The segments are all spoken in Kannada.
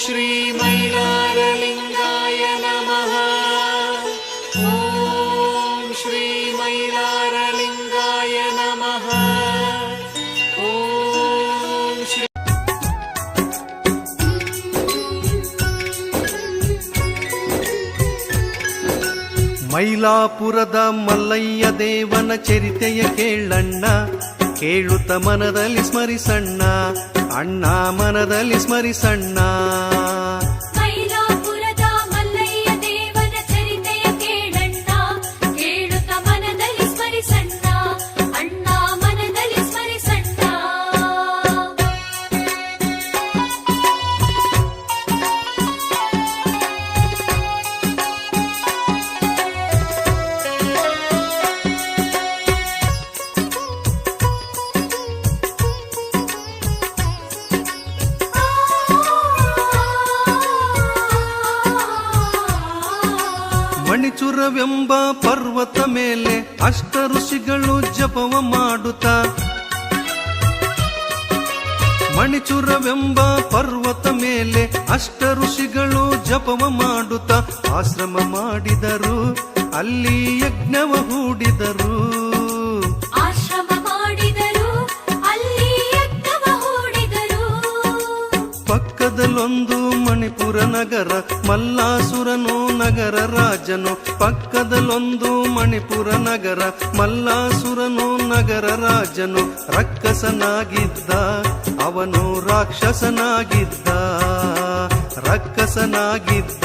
ಶ್ರೀ ಮೈಲಾರಲಿಂಗಾಯ ನಮಃ. ಓಂ ಶ್ರೀ ಮೈಲಾರಲಿಂಗಾಯ ನಮಃ. ಓಂ ಶ್ರೀ ಮೈಲಾಪುರದ ಮಲ್ಲಯ್ಯ ದೇವನ ಚರಿತೆಯ ಕೇಳಣ್ಣ, ಕೇಳುತ್ತ ಮನದಲ್ಲಿ ಸ್ಮರಿಸಣ್ಣ, ಅಣ್ಣ ಮನದಲ್ಲಿ ಸ್ಮರಿಸಣ್ಣ. ಮೈಲಾಪುರದ ಮಲ್ಲಯ್ಯ ದೇವನ ಚರಿತೆಯ ಕೇಳಣ್ಣ, ಕೇಳುತ್ತ ಮನದಲ್ಲಿ ಸ್ಮರಿಸಣ್ಣ, ಅಣ್ಣ ಮನದಲ್ಲಿ ಸ್ಮರಿಸಣ್ಣ. ಮಣಿಚುರವೆಂಬ ಪರ್ವತ ಮೇಲೆ ಅಷ್ಟ ಋಷಿಗಳು ಜಪವ ಮಾಡುತ್ತ, ಮಣಿಚುರವೆಂಬ ಪರ್ವತ ಮೇಲೆ ಅಷ್ಟ ಋಷಿಗಳು ಜಪವ ಮಾಡುತ್ತ ಆಶ್ರಮ ಮಾಡಿದರು, ಅಲ್ಲಿ ಯಜ್ಞವ ಹೂಡಿದರು. ಆಶ್ರಮ ಮಾಡಿದರು, ಅಲ್ಲಿ ಯಜ್ಞವ ಹೂಡಿದರು. ಪಕ್ಕದಲ್ಲೊಂದು ಮಣಿಪುರ ನಗರ, ಮಲ್ಲಾಸುರನು ನಗರ ರಾಜನು. ಪಕ್ಕದಲ್ಲೊಂದು ಮಣಿಪುರ ನಗರ, ಮಲ್ಲಾಸುರನು ನಗರ ರಾಜನು. ರಕ್ಕಸನಾಗಿದ್ದ ಅವನು ರಾಕ್ಷಸನಾಗಿದ್ದ, ರಕ್ಕಸನಾಗಿದ್ದ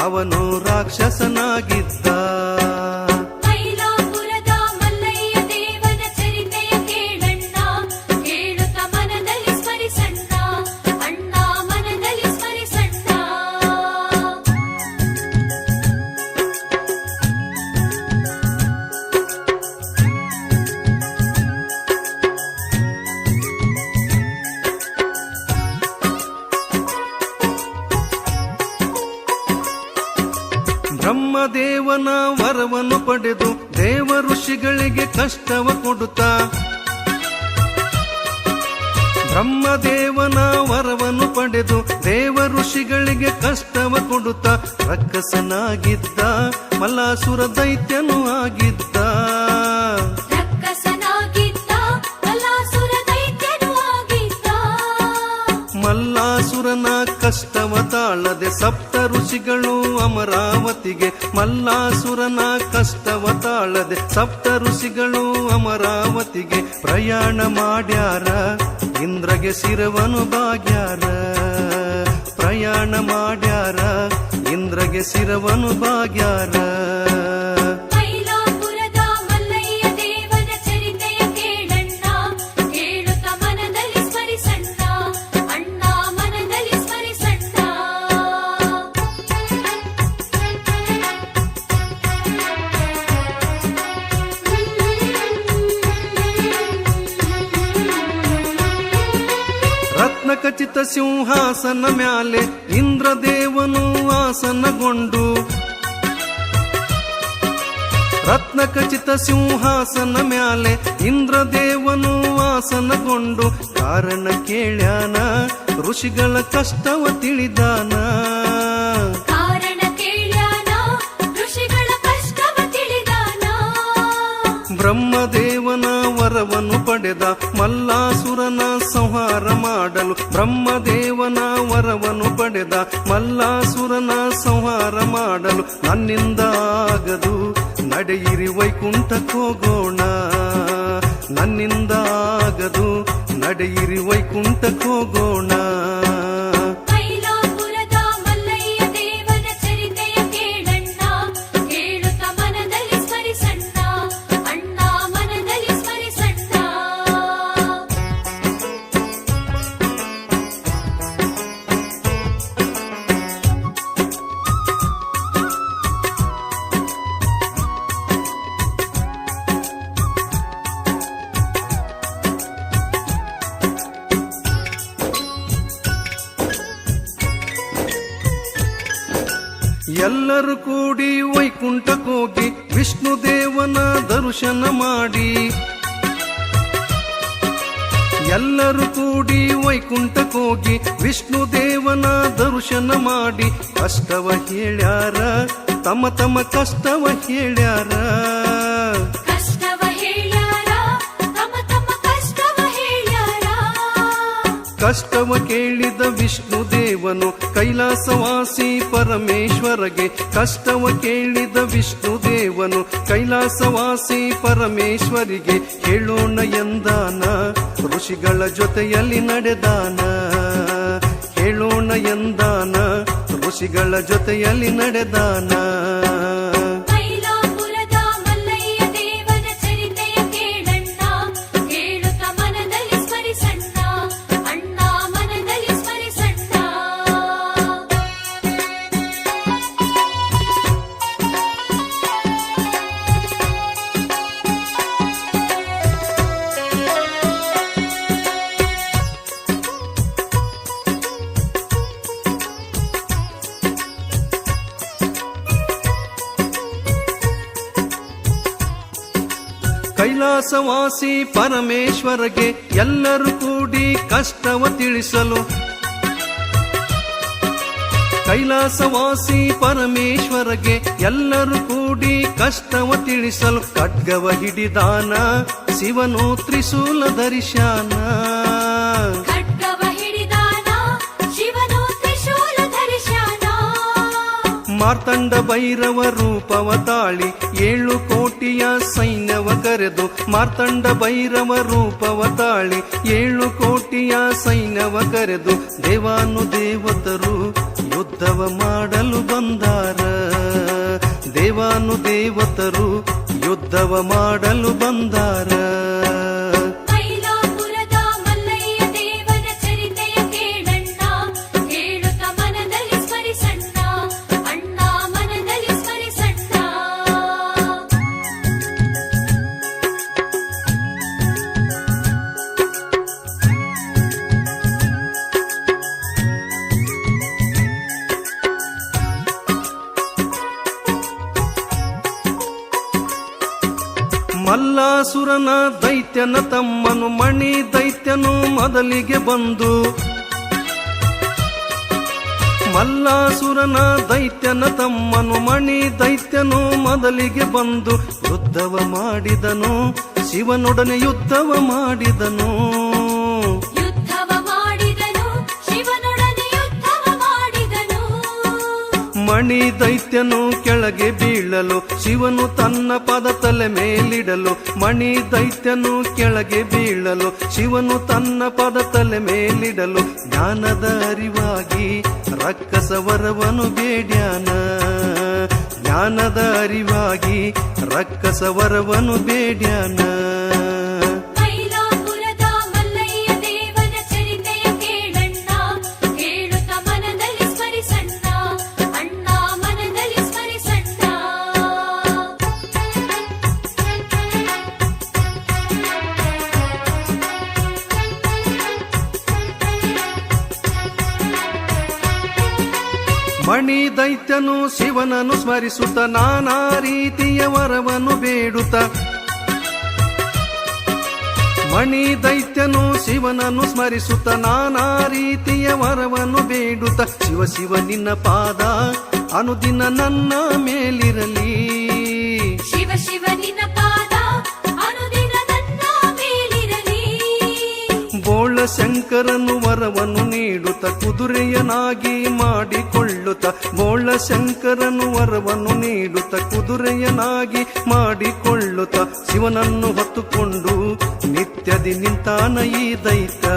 ಅವನು ರಾಕ್ಷಸನಾಗಿದ್ದ. ಮೈಲಾಪುರದ ಮಲ್ಲಯ್ಯ ದೇವನ ಚರಿತೆಯ ಕೇಳಣ್ಣ, ಕೇಳುತ್ತ ಮನದಲ್ಲಿ ಸ್ಮರಿಸಣ್ಣ, ಅಣ್ಣ ಮನದಲ್ಲಿ ಸ್ಮರಿಸಣ್ಣ. ಬ್ರಹ್ಮದೇವನ ವರವನ್ನು ಪಡೆದು ದೇವ ಋಷಿಗಳಿಗೆ ಕಷ್ಟವ ಕೊಡುತ್ತ, ಬ್ರಹ್ಮದೇವನ ವರವನ್ನು ಪಡೆದು ದೇವ ಋಷಿಗಳಿಗೆ ಕಷ್ಟವ ಕೊಡುತ್ತ ರಕ್ಕಸನಾಗಿದ್ದ ಮಲ್ಲಾಸುರ ದೈತ್ಯನು ಆಗಿದ್ದ. ರಕ್ಕಸನಾಗಿದ್ದ, ಮಲ್ಲಾಸುರ ದೈತ್ಯನು ಆಗಿದ್ದ. ಮಲ್ಲಾಸುರನ ಕಷ್ಟವ ತಾಳದೆ ಸಪ್ತ ಋಷಿಗಳು ಅಮರಾವತಿಗೆ, ಮಲ್ಲಾಸುರನ ಕಷ್ಟವ ತಾಳದೆ ಸಪ್ತ ಋಷಿಗಳು ಅಮರಾವತಿಗೆ ಪ್ರಯಾಣ ಮಾಡ್ಯಾರ, ಇಂದ್ರಗೆ ಶಿರವನು ಬಾಗ್ಯಾರ. ಪ್ರಯಾಣ ಮಾಡ್ಯಾರ, ಇಂದ್ರಗೆ ಶಿರವನು ಬಾಗ್ಯಾರ. ಮೈಲಾಪುರದ ಮಲ್ಲಯ್ಯ ದೇವನ ಚರಿತೆಯ ಕೇಳಣ್ಣ, ಕೇಳುತ್ತ ಮನದಲ್ಲಿ ಸ್ಮರಿಸಣ್ಣ, ಅಣ್ಣ ಮನದಲ್ಲಿ ಸ್ಮರಿಸಣ್ಣ. ರತ್ನಖಚಿತ ಸಿಂಹಾಸನ ಮ್ಯಾಲೆ ಇಂದ್ರದೇವನು ಆಸನಗೊಂಡು, ರತ್ನಖಚಿತ ಸಿಂಹಾಸನ ಮ್ಯಾಲೆ ಇಂದ್ರದೇವನು ಆಸನಗೊಂಡು ಕಾರಣ ಕೇಳ್ಯಾನ, ಋಷಿಗಳ ಕಷ್ಟವ ತಿಳಿದಾನ. ಕಾರಣ ಕೇಳ್ಯಾನ, ಋಷಿಗಳ ಕಷ್ಟವ ತಿಳಿದಾನ. ಬ್ರಹ್ಮದೇವನ ವರವನ್ನು ಪಡೆದ ಮಲ್ಲಾಸುರನ ಸಂಹಾರ ಮಾಡಲು, ಬ್ರಹ್ಮದೇವನ ವರವನ್ನು ಪಡೆದ ಮಲ್ಲಾಸುರನ ಸಂಹಾರ ಮಾಡಲು. ನನ್ನಿಂದ ಆಗದು ನಡೆಯಿರಿ ವೈಕುಂಠಕ್ಕೋಗೋಣ, ನನ್ನಿಂದ ಆಗದು ನಡೆಯಿರಿ ವೈಕುಂಠಕ್ಕೋಗೋಣ. ಮೈಲಾಪುರದ ಮಲ್ಲಯ್ಯ ದೇವನ ಚರಿತೆಯ ಕೇಳಣ್ಣ, ಕೇಳುತ್ತ ಮನದಲ್ಲಿ ಸ್ಮರಿಸಣ್ಣ, ಅಣ್ಣ ಮನದಲ್ಲಿ ಸ್ಮರಿಸಣ್ಣ. ಎಲ್ಲರೂ ಕೂಡಿ ವೈಕುಂಠಕ್ಕೋಗಿ ವಿಷ್ಣು ದೇವನ ದರ್ಶನ ಮಾಡಿ, ಎಲ್ಲರೂ ಕೂಡಿ ವೈಕುಂಠಕ್ಕೋಗಿ ವಿಷ್ಣು ದೇವನ ದರ್ಶನ ಮಾಡಿ ಕಷ್ಟವ ಹೇಳ್ಯಾರ, ತಮ್ಮ ತಮ್ಮ ಕಷ್ಟವ ಹೇಳ್ಯಾರ. ಕಷ್ಟವ ಹೇಳ್ಯಾರ, ತಮ್ಮ ತಮ್ಮ ಕಷ್ಟವ ಹೇಳ್ಯಾರ. ಕಷ್ಟವ ಕೇಳಿದ ವಿಷ್ಣು ದೇವನು ಕೈಲಾಸವಾಸಿ ಪರಮೇಶ್ವರಗೆ, ಕಷ್ಟವ ಕೇಳಿದ ವಿಷ್ಣು ದೇವನು ಕೈಲಾಸವಾಸಿ ಪರಮೇಶ್ವರಿಗೆ ಹೇಳೋಣ ಎಂದಾನ, ಋಷಿಗಳ ಜೊತೆಯಲ್ಲಿ ನಡೆದಾನ. ಹೇಳೋಣ ಎಂದಾನ, ಋಷಿಗಳ ಜೊತೆಯಲ್ಲಿ ನಡೆದಾನ. ಮೈಲಾಪುರದ ಮಲ್ಲಯ್ಯ ದೇವನ ಚರಿತೆಯ ಕೇಳಣ್ಣ, ಕೇಳುತ್ತ ಮನದಲ್ಲಿ ಸ್ಮರಿಸಣ್ಣ, ಅಣ್ಣ ಮನದಲ್ಲಿ ಸ್ಮರಿಸಣ್ಣ. ಕೈಲಾಸವಾಸಿ ಪರಮೇಶ್ವರಗೆ ಎಲ್ಲರೂ ಕೂಡಿ ಕಷ್ಟವ ತಿಳಿಸಲು, ಕೈಲಾಸವಾಸಿ ಪರಮೇಶ್ವರಗೆ ಎಲ್ಲರೂ ಕೂಡಿ ಕಷ್ಟವ ತಿಳಿಸಲು ಖಡ್ಗವ ಹಿಡಿದಾನ ಶಿವನು ತ್ರಿಶೂಲ ಧರಿಸ್ಯಾನ. ಖಡ್ಗವ ಹಿಡಿದಾನ ಶಿವನು ತ್ರಿಶೂಲ ಧರಿಸ್ಯಾನ. ಮಾರ್ತಂಡ ಭೈರವ ರೂಪವ ತಾಳಿ 7 ಕೋಟಿಯ ಸೈನ್ಯವ ಕರೆದು, ಮಾರ್ತಂಡ ಭೈರವ ರೂಪವ ತಾಳಿ 7 ಕೋಟಿಯ ಸೈನ್ಯವ ಕರೆದು ದೇವಾನು ದೇವತರು ಯುದ್ಧವ ಮಾಡಲು ಬಂದಾರ. ದೇವಾನು ದೇವತರು ಯುದ್ಧವ ಮಾಡಲು ಬಂದಾರ. ಮೈಲಾಪುರದ ಮಲ್ಲಯ್ಯ ದೇವನ ಚರಿತೆಯ ಕೇಳಣ್ಣ, ಕೇಳುತ್ತ ಮನದಲ್ಲಿ ಸ್ಮರಿಸಣ್ಣ, ಅಣ್ಣ ಮನದಲ್ಲಿ ಸ್ಮರಿಸಣ್ಣ. ಮಲ್ಲಾಸುರನ ದೈತ್ಯನ ತಮ್ಮನು ಮಣಿ ದೈತ್ಯನು ಮೊದಲಿಗೆ ಬಂದು, ಮಲ್ಲಾಸುರನ ದೈತ್ಯನ ತಮ್ಮನು ಮಣಿ ದೈತ್ಯನು ಮೊದಲಿಗೆ ಬಂದು ಯುದ್ಧವ ಮಾಡಿದನು, ಶಿವನೊಡನೆ ಯುದ್ಧವ ಮಾಡಿದನು. ಯುದ್ಧವ ಮಾಡಿದನು, ಶಿವನೊಡನೆ ಯುದ್ಧವ ಮಾಡಿದನು. ಮಣಿ ದೈತ್ಯನು ಕೆಳಗೆ ಬೀಳಲು ಶಿವನು ತನ್ನ ಪದ ತಲೆ ಮೇಲಿಡಲು, ಮಣಿ ದೈತ್ಯನು ಕೆಳಗೆ ಬೀಳಲು ಶಿವನು ತನ್ನ ಪದ ತಲೆ ಮೇಲಿಡಲು ಜ್ಞಾನದ ಅರಿವಾಗಿ ರಕ್ಕಸ ವರವನು ಬೇಡ್ಯಾನ. ಜ್ಞಾನದ ಅರಿವಾಗಿ ರಕ್ಕಸ ವರವನು ಬೇಡ್ಯಾನ. ಮೈಲಾಪುರದ ಮಲ್ಲಯ್ಯ ದೇವನ ಚರಿತೆಯ ಕೇಳಣ್ಣ, ಕೇಳುತ್ತ ಮನದಲ್ಲಿ ಸ್ಮರಿಸಣ್ಣ, ಅಣ್ಣ ಮನದಲ್ಲಿ ಸ್ಮರಿಸಣ್ಣ. ಮಣಿ ದೈತ್ಯನು ಶಿವನನ್ನು ಸ್ಮರಿಸುತ್ತ ನಾನಾ ರೀತಿಯ ವರವನ್ನು ಬೇಡುತ್ತ, ಮಣಿ ದೈತ್ಯನು ಶಿವನನ್ನು ಸ್ಮರಿಸುತ್ತ ನಾನಾ ರೀತಿಯ ವರವನ್ನು ಬೇಡುತ್ತ, ಶಿವ ಶಿವ ನಿನ್ನ ಪಾದ ಅನುದಿನ ನನ್ನ ಮೇಲಿರಲಿ. ಶಿವ ಶಿವ ನಿನ್ನ ಪಾದ ಅನುದಿನ ನನ್ನ ಮೇಲಿರಲಿ. ಬೋಳ ಶಂಕರನು ವರವನ್ನು ನೀಡುತ್ತ ಕುದುರೆಯನಾಗಿ ಮಾಡಿಕೊಳ್ಳುತ್ತ, ಬೋಳ ಶಂಕರನು ವರವನ್ನು ನೀಡುತ್ತ ಕುದುರೆಯನಾಗಿ ಮಾಡಿಕೊಳ್ಳುತ್ತ ಶಿವನನ್ನು ಹೊತ್ತುಕೊಂಡು ನಿತ್ಯದಿ ನಿಂತಾನ ಈ ದೈತ್ಯ.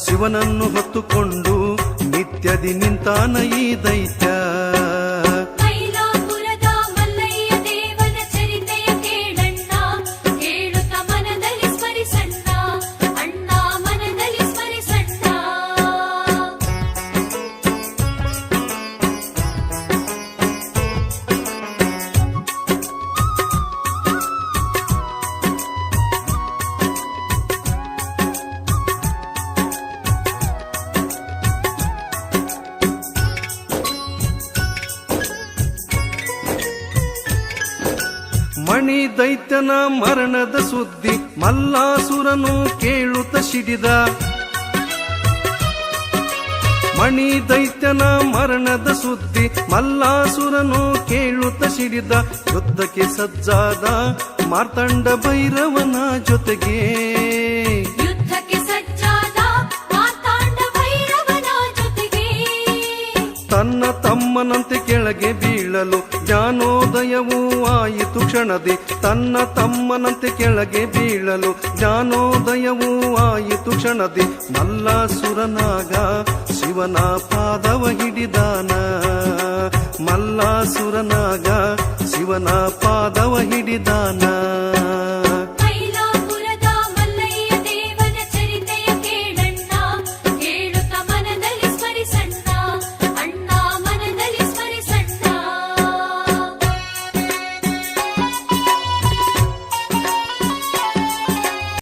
ಶಿವನನ್ನು ಹೊತ್ತುಕೊಂಡು ನಿತ್ಯದಿ ನಿಂತಾನ ಈ ದೈತ್ಯ. ಮೈಲಾಪುರದ ಮಲ್ಲಯ್ಯ ದೇವನ ಚರಿತೆಯ ಕೇಳಣ್ಣ, ಕೇಳುತ್ತ ಮನದಲ್ಲಿ ಸ್ಮರಿಸಣ್ಣ, ಅಣ್ಣ ಮನದಲ್ಲಿ ಸ್ಮರಿಸಣ್ಣ. ದೈತ್ಯನ ಮರಣದ ಸುದ್ದಿ ಮಲ್ಲಾಸುರನು ಕೇಳುತ್ತ ಸಿಡಿದ. ಮಣಿ ದೈತ್ಯನ ಮರಣದ ಸುದ್ದಿ ಮಲ್ಲಾಸುರನು ಕೇಳುತ್ತ ಸಿಡಿದ. ಯುದ್ಧಕ್ಕೆ ಸಜ್ಜಾದ ಮಾರ್ತಾಂಡ ಭೈರವನ ಜೊತೆಗೆ, ಯುದ್ಧಕ್ಕೆ ಸಜ್ಜಾದ ಮಾರ್ತಾಂಡ ಭೈರವನ ಜೊತೆಗೆ. ತನ್ನ ತಮ್ಮನಂತೆ ಕೆಳಗೆ ಬೀಳಲು ಜ್ಞಾನೋದಯವೂ ಆಯಿತು ಕ್ಷಣದಿ. ತನ್ನ ತಮ್ಮನಂತೆ ಕೆಳಗೆ ಬೀಳಲು ಜ್ಞಾನೋದಯವೂ ಆಯಿತು ಕ್ಷಣದಿ. ಮಲ್ಲಾಸುರನಾಗ ಶಿವನ ಪಾದವ ಹಿಡಿದಾನ. ಮಲ್ಲಾಸುರನಾಗ ಶಿವನ ಪಾದವ ಹಿಡಿದಾನ.